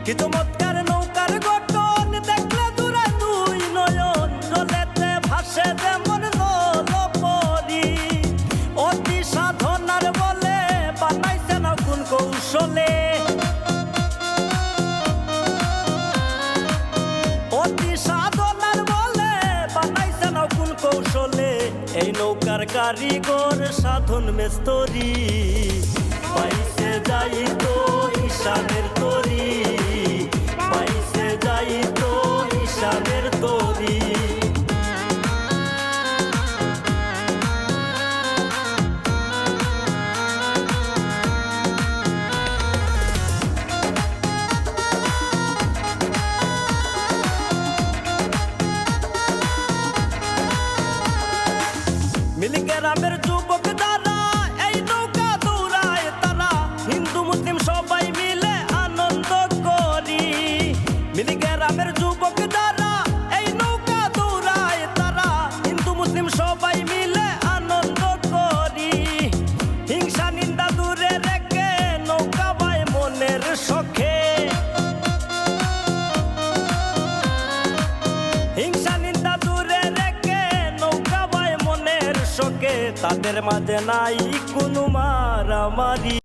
কি চমৎকার নৌকার গঠন, দেখলে দূরে দুই নয়ন, জলেতে ভাসে যেমন জলপরি। অতি সাধনার বলে বানাইছে না কোন কৌশলে, অতি সাধনার বলে বানাইছে না কোন কৌশলে। এই নৌকার কারিগর সাধন মেস্তরি, পাইছে যাই তো ঈশানের তরি, পাইছে যাই তো ঈশানের তরি। মিলি গ্রামের যুবক দ্বারা এই নৌকা দৌড়ায় তারা, হিন্দু মুসলিম সবাই মিলে আনন্দ করি। মিলি গ্রামের যুবক দ্বারা এই নৌকা দৌড়ায় তারা, হিন্দু মুসলিম সবাই মিলে আনন্দ করি। হিংসা নিন্দা দূরে রেখে নৌকা বাই মনের শখে, হিংসা নিন্দা দূরে রেখে নৌকা বাই মনের শোকে। তাদের মাঝে নাই কোনো মারামারি।